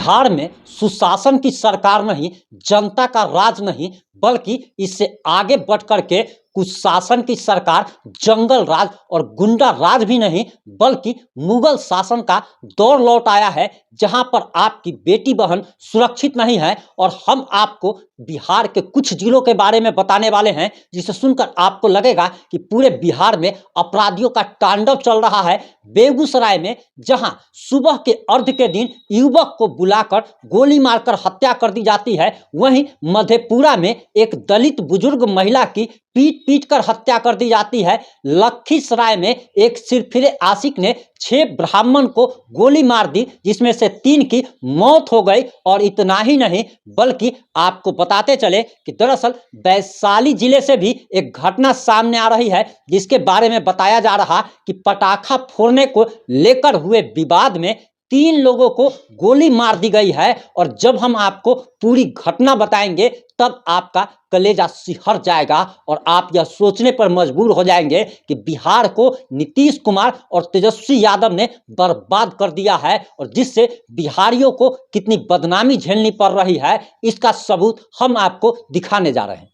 बिहार में सुशासन की सरकार नहीं, जनता का राज नहीं, बल्कि इससे आगे बढ़ कर के कुशासन की सरकार, जंगल राज और गुंडा राज भी नहीं बल्कि मुगल शासन का दौर लौट आया है, जहां पर आपकी बेटी बहन सुरक्षित नहीं है। और हम आपको बिहार के कुछ जिलों के बारे में बताने वाले हैं, जिसे सुनकर आपको लगेगा कि पूरे बिहार में अपराधियों का तांडव चल रहा है। बेगूसराय में जहां सुबह के अर्ध के दिन युवक को बुलाकर गोली मारकर हत्या कर दी जाती है, वहीं मधेपुरा में एक दलित बुजुर्ग महिला की पीट पीट कर हत्या कर दी जाती है। लखीसराय में एक सिरफिरे आशिक ने 6 ब्राह्मण को गोली मार दी, जिसमें से 3 की मौत हो गई। और इतना ही नहीं बल्कि आपको बताते चले कि दरअसल वैशाली जिले से भी एक घटना सामने आ रही है, जिसके बारे में बताया जा रहा कि पटाखा फोड़ने को लेकर हुए विवाद में 3 लोगों को गोली मार दी गई है। और जब हम आपको पूरी घटना बताएंगे तब आपका कलेजा सिहर जाएगा और आप यह सोचने पर मजबूर हो जाएंगे कि बिहार को नीतीश कुमार और तेजस्वी यादव ने बर्बाद कर दिया है, और जिससे बिहारियों को कितनी बदनामी झेलनी पड़ रही है, इसका सबूत हम आपको दिखाने जा रहे हैं।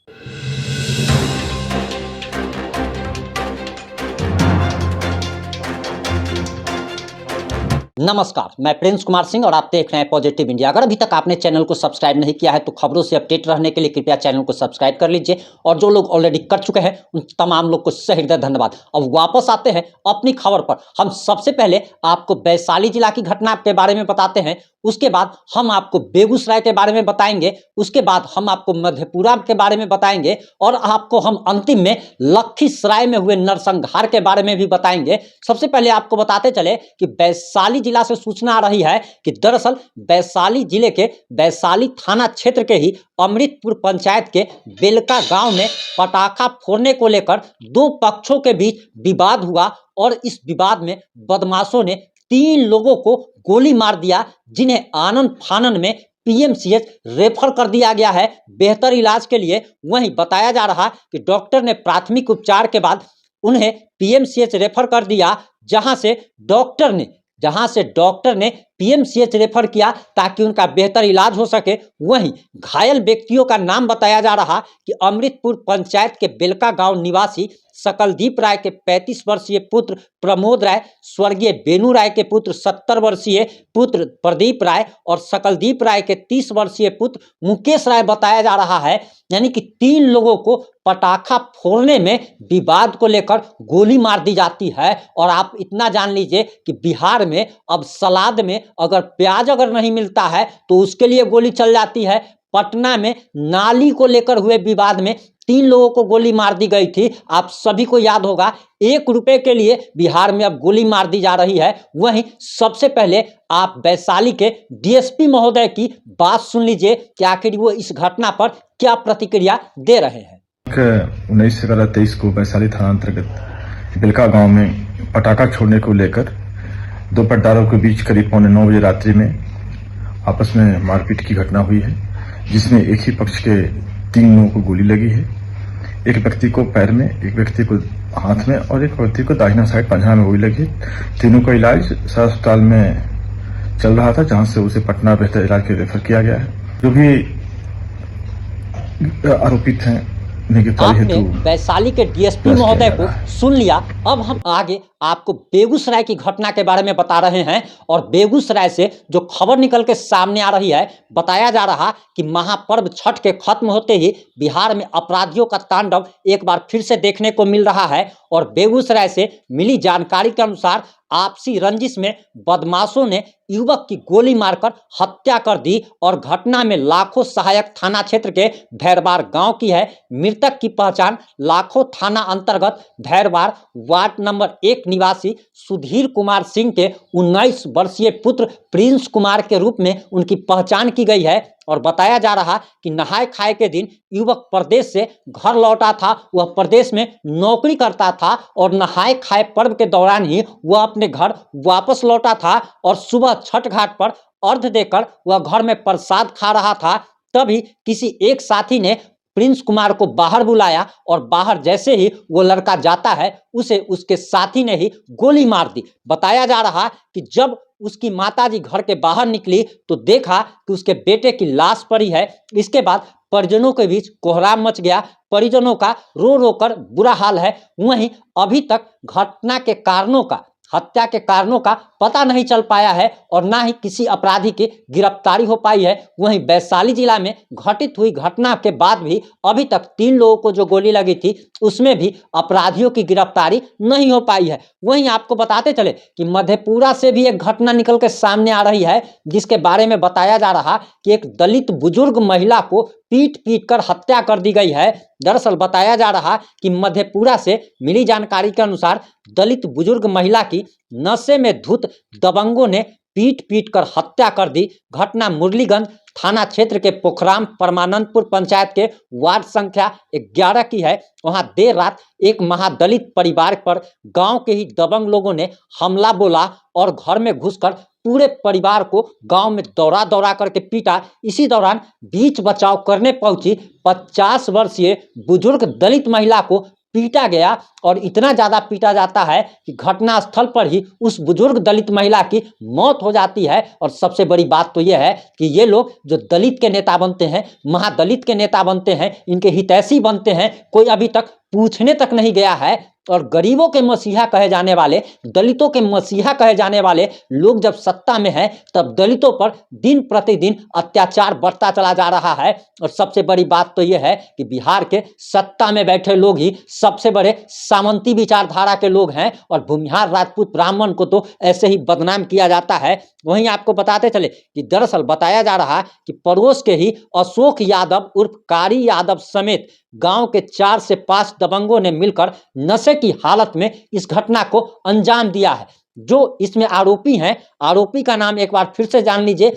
नमस्कार, मैं प्रिंस कुमार सिंह और आप देख रहे हैं पॉजिटिव इंडिया। अगर अभी तक आपने चैनल को सब्सक्राइब नहीं किया है तो खबरों से अपडेट रहने के लिए कृपया चैनल को सब्सक्राइब कर लीजिए, और जो लोग ऑलरेडी कर चुके हैं उन तमाम लोग को सहृदय धन्यवाद। अब वापस आते हैं अपनी खबर पर। हम सबसे पहले आपको वैशाली जिला की घटना के बारे में बताते हैं, उसके बाद हम आपको बेगूसराय के बारे में बताएंगे, उसके बाद हम आपको मधेपुरा के बारे में बताएंगे, और आपको हम अंतिम में लखीसराय में हुए नरसंहार के बारे में भी बताएंगे। सबसे पहले आपको बताते चले कि वैशाली जिला से सूचना आ रही है कि दरअसल वैशाली जिले के वैशाली थाना क्षेत्र के ही अमृतपुर पंचायत के बेलका गांव में पटाखा फोड़ने को लेकर 2 पक्षों के बीच विवाद हुआ, और इस विवाद में बदमाशों ने 3 लोगों को गोली मार दिया, जिन्हें आनन फानन में पीएमसीएच रेफर कर दिया गया है बेहतर इलाज के लिए। वहीं बताया जा रहा कि डॉक्टर ने प्राथमिक उपचार के बाद उन्हें पीएमसीएच रेफर कर दिया, जहां से डॉक्टर ने पीएमसीएच रेफर किया ताकि उनका बेहतर इलाज हो सके। वहीं घायल व्यक्तियों का नाम बताया जा रहा कि अमृतपुर पंचायत के बेलका गांव निवासी सकलदीप राय के 35 वर्षीय पुत्र प्रमोद राय, स्वर्गीय बेनू राय के पुत्र 70 वर्षीय पुत्र प्रदीप राय और सकलदीप राय के 30 वर्षीय पुत्र मुकेश राय बताया जा रहा है। यानी कि 3 लोगों को पटाखा फोड़ने में विवाद को लेकर गोली मार दी जाती है। और आप इतना जान लीजिए कि बिहार में अब सलाद में अगर प्याज अगर नहीं मिलता है तो उसके लिए गोली चल जाती है। पटना में नाली को लेकर हुए विवाद में 3 लोगों को गोली मार दी गई थी। आप सभी को याद होगा, 1 रुपए के लिए बिहार में अब गोली मार दी जा रही है। वहीं सबसे पहले आप वैशाली के डीएसपी महोदय की बात सुन लीजिए कि आखिर वो इस घटना पर क्या प्रतिक्रिया दे रहे हैं। 19/11/23 को वैशाली थाना अंतर्गत बिलका गांव में पटाखा छोड़ने को लेकर 2 पटदारों के बीच करीब 8:45 बजे रात्रि में आपस में मारपीट की घटना हुई है, जिसमें एक ही पक्ष के 3 लोगों को गोली लगी है। एक व्यक्ति को पैर में, एक व्यक्ति को हाथ में और एक व्यक्ति को दाहिना साइड पंजा में गोली लगी। तीनों का इलाज सदर अस्पताल में चल रहा था, जहां से उसे पटना बेहतर इलाज के लिए रेफर किया गया है। जो भी आरोपित हैं आपने वैशाली के डीएसपी महोदय को सुन लिया। अब हम आगे आपको बेगूसराय की घटना के बारे में बता रहे हैं, और बेगूसराय से जो खबर निकल के सामने आ रही है, बताया जा रहा कि महापर्व छठ के खत्म होते ही बिहार में अपराधियों का तांडव एक बार फिर से देखने को मिल रहा है। और बेगूसराय से मिली जानकारी के अनुसार आपसी रंजिश में बदमाशों ने युवक की गोली मारकर हत्या कर दी, और घटना में लाखों सहायक थाना क्षेत्र के भैरवार गांव की है। मृतक की पहचान लाखों थाना अंतर्गत भैरवार वार्ड नंबर 1 निवासी सुधीर कुमार सिंह के 19 वर्षीय पुत्र प्रिंस कुमार के रूप में उनकी पहचान की गई है। और बताया जा रहा कि नहाय खाए के दिन युवक प्रदेश से घर लौटा था। वह प्रदेश में नौकरी करता था और नहाय खाए पर्व के दौरान ही वह अपने घर वापस लौटा था, और सुबह छठ घाट पर अर्घ देकर वह घर में प्रसाद खा रहा था। तभी किसी एक साथी ने प्रिंस कुमार को बाहर बुलाया और बाहर जैसे ही वो लड़का जाता है उसे उसके साथी ने ही गोली मार दी। बताया जा रहा कि जब उसकी माताजी घर के बाहर निकली तो देखा कि उसके बेटे की लाश पड़ी है। इसके बाद परिजनों के बीच कोहराम मच गया, परिजनों का रो रो कर बुरा हाल है। वहीं अभी तक घटना के कारणों का, हत्या के कारणों का पता नहीं चल पाया है और ना ही किसी अपराधी की गिरफ्तारी हो पाई है। वहीं वैशाली जिला में घटित हुई घटना के बाद भी अभी तक 3 लोगों को जो गोली लगी थी उसमें भी अपराधियों की गिरफ्तारी नहीं हो पाई है। वहीं आपको बताते चले कि मधेपुरा से भी एक घटना निकल के सामने आ रही है, जिसके बारे में बताया जा रहा कि एक दलित बुजुर्ग महिला को पीट पीट कर हत्या कर दी गई है। दरअसल बताया जा रहा कि मधेपुरा से मिली जानकारी के अनुसार दलित बुजुर्ग महिला की नशे में धुत दबंगों ने पीट पीट कर हत्या कर दी। घटना मुरलीगंज थाना क्षेत्र के पोखराम परमानंदपुर पंचायत के वार्ड संख्या 11 की है। वहां देर रात एक महादलित परिवार पर गांव के ही दबंग लोगों ने हमला बोला और घर में घुसकर पूरे परिवार को गांव में दौड़ा दौड़ा करके पीटा। इसी दौरान बीच बचाव करने पहुंची 50 वर्षीय बुजुर्ग दलित महिला को पीटा गया और इतना ज़्यादा पीटा जाता है कि घटना स्थल पर ही उस बुजुर्ग दलित महिला की मौत हो जाती है। और सबसे बड़ी बात तो यह है कि ये लोग जो दलित के नेता बनते हैं, महादलित के नेता बनते हैं, इनके हितैषी बनते हैं, कोई अभी तक पूछने तक नहीं गया है। और गरीबों के मसीहा कहे जाने वाले, दलितों के मसीहा कहे जाने वाले लोग जब सत्ता में हैं तब दलितों पर दिन प्रतिदिन अत्याचार बढ़ता चला जा रहा है। और सबसे बड़ी बात तो यह है कि बिहार के सत्ता में बैठे लोग ही सबसे बड़े सामंती विचारधारा के लोग हैं और भूमिहार राजपूत ब्राह्मण को तो ऐसे ही बदनाम किया जाता है। वहीं आपको बताते चले कि दरअसल बताया जा रहा कि पड़ोस के ही अशोक यादव उर्फ कारी यादव समेत गांव के 4 से 5 दबंगों ने मिलकर नशे की हालत में इस घटना को अंजाम दिया है। जो इसमें आरोपी हैं, आरोपी का नाम एक बार फिर से जान लीजिए,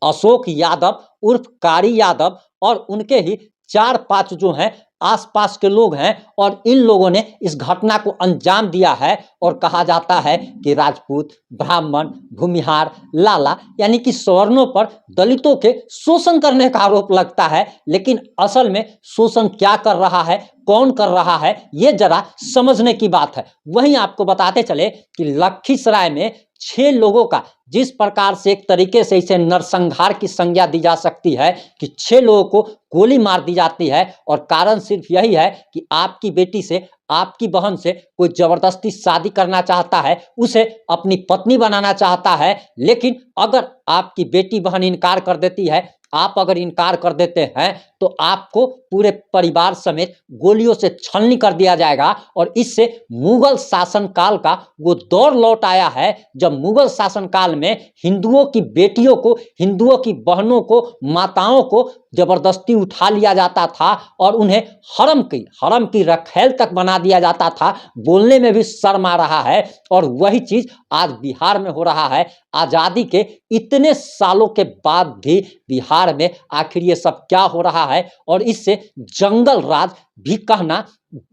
अशोक यादव उर्फ कारी यादव, और उनके ही 4-5 जो हैं आसपास के लोग हैं। और इन लोगों ने इस घटना को अंजाम दिया है और कहा जाता है कि राजपूत, ब्राह्मण, भूमिहार, लाला यानी कि सवर्णों पर दलितों के शोषण करने का आरोप लगता है। लेकिन असल में शोषण क्या कर रहा है, कौन कर रहा है, ये जरा समझने की बात है। वहीं आपको बताते चले कि लखीसराय में 6 लोगों का जिस प्रकार से एक तरीके से इसे नरसंहार की संज्ञा दी जा सकती है कि 6 लोगों को गोली मार दी जाती है। और कारण सिर्फ यही है कि आपकी बेटी से, आपकी बहन से कोई जबरदस्ती शादी करना चाहता है, उसे अपनी पत्नी बनाना चाहता है। लेकिन अगर आपकी बेटी बहन इनकार कर देती है, आप अगर इनकार कर देते हैं तो आपको पूरे परिवार समेत गोलियों से छलनी कर दिया जाएगा। और इससे मुगल शासनकाल का वो दौर लौट आया है जब मुगल शासनकाल में हिंदुओं की बेटियों को, हिंदुओं की बहनों को, माताओं को जबरदस्ती उठा लिया जाता था और उन्हें हरम की रखैल तक बना दिया जाता था। बोलने में भी शर्म आ रहा है। और वही चीज आज बिहार में हो रहा है। आजादी के इतने सालों के बाद भी बिहार में आखिर ये सब क्या हो रहा है। और इससे जंगल राज भी कहना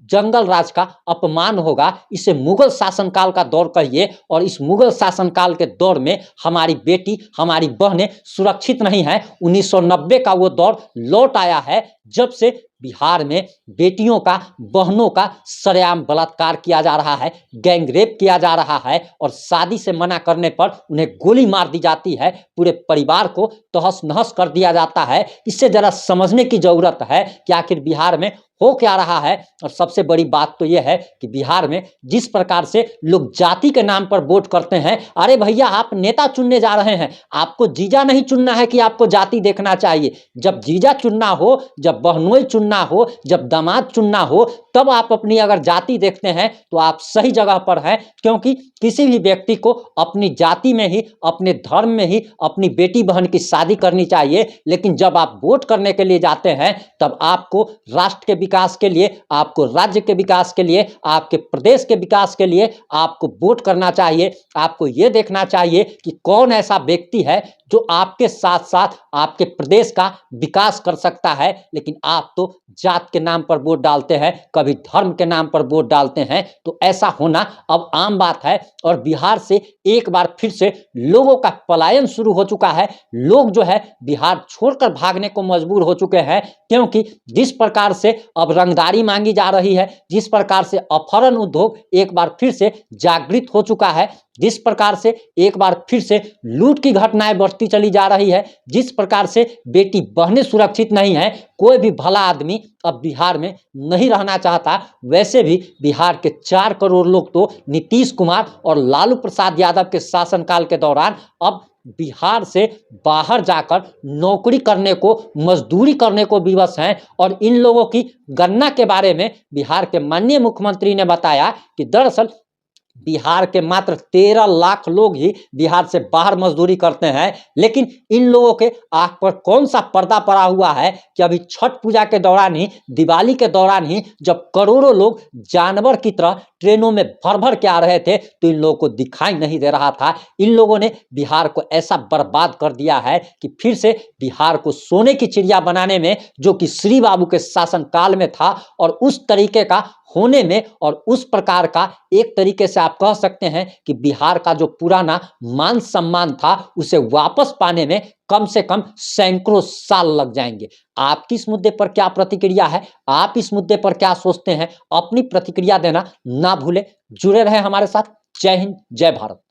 जंगल राज का अपमान होगा। इसे मुगल शासनकाल का दौर कहिए। और इस मुगल शासनकाल के दौर में हमारी बेटी, हमारी बहनें सुरक्षित नहीं हैं। 1990 का वो दौर लौट आया है जब से बिहार में बेटियों का, बहनों का सरेआम बलात्कार किया जा रहा है, गैंगरेप किया जा रहा है और शादी से मना करने पर उन्हें गोली मार दी जाती है, पूरे परिवार को तहस नहस कर दिया जाता है। इससे जरा समझने की जरूरत है कि आखिर बिहार में हो क्या रहा है। और सबसे बड़ी बात तो यह है कि बिहार में जिस प्रकार से लोग जाति के नाम पर वोट करते हैं, अरे भैया आप नेता चुनने जा रहे हैं, आपको जीजा नहीं चुनना है कि आपको जाति देखना चाहिए। जब जीजा चुनना हो, जब बहनोई चुनना हो, जब दामाद चुनना हो, तब आप अपनी अगर जाति देखते हैं तो आप सही जगह पर हैं। क्योंकि किसी भी व्यक्ति को अपनी जाति में ही, अपने धर्म में ही अपनी बेटी बहन की शादी करनी चाहिए। लेकिन जब आप वोट करने के लिए जाते हैं तब आपको राष्ट्र के विकास के लिए, आपको राज्य के विकास के लिए, आपके प्रदेश के विकास के लिए आपको वोट करना चाहिए। आपको ये देखना चाहिए कि कौन ऐसा व्यक्ति है जो आपके साथ साथ आपके प्रदेश का विकास कर सकता है। लेकिन आप तो जात के नाम पर वोट डालते हैं, कभी धर्म के नाम पर वोट डालते हैं, तो ऐसा होना अब आम बात है। और बिहार से एक बार फिर से लोगों का पलायन शुरू हो चुका है। लोग जो है बिहार छोड़कर भागने को मजबूर हो चुके हैं, क्योंकि जिस प्रकार से अब रंगदारी मांगी जा रही है, जिस प्रकार से अपहरण उद्योग एक बार फिर से जागृत हो चुका है, जिस प्रकार से एक बार फिर से लूट की घटनाएं बढ़ती चली जा रही है, जिस प्रकार से बेटी बहनें सुरक्षित नहीं है, कोई भी भला आदमी अब बिहार में नहीं रहना चाहता। वैसे भी बिहार के 4 करोड़ लोग तो नीतीश कुमार और लालू प्रसाद यादव के शासनकाल के दौरान अब बिहार से बाहर जाकर नौकरी करने को, मजदूरी करने को विवश हैं। और इन लोगों की गणना के बारे में बिहार के माननीय मुख्यमंत्री ने बताया कि दरअसल बिहार के मात्र 13 लाख लोग ही बिहार से बाहर मजदूरी करते हैं। लेकिन इन लोगों के आंख पर कौन सा पर्दा पड़ा हुआ है कि अभी छठ पूजा के दौरान ही, दिवाली के दौरान ही जब करोड़ों लोग जानवर की तरह ट्रेनों में भर भर के आ रहे थे, तो इन लोगों को दिखाई नहीं दे रहा था। इन लोगों ने बिहार को ऐसा बर्बाद कर दिया है कि फिर से बिहार को सोने की चिड़िया बनाने में, जो कि श्री बाबू के शासनकाल में था, और उस तरीके का होने में और उस प्रकार का एक तरीके से आप कह सकते हैं कि बिहार का जो पुराना मान सम्मान था, उसे वापस पाने में कम से कम सैकड़ों साल लग जाएंगे। आपकी इस मुद्दे पर क्या प्रतिक्रिया है? आप इस मुद्दे पर क्या सोचते हैं? अपनी प्रतिक्रिया देना ना भूलें। जुड़े रहें हमारे साथ। जय हिंद, जय भारत।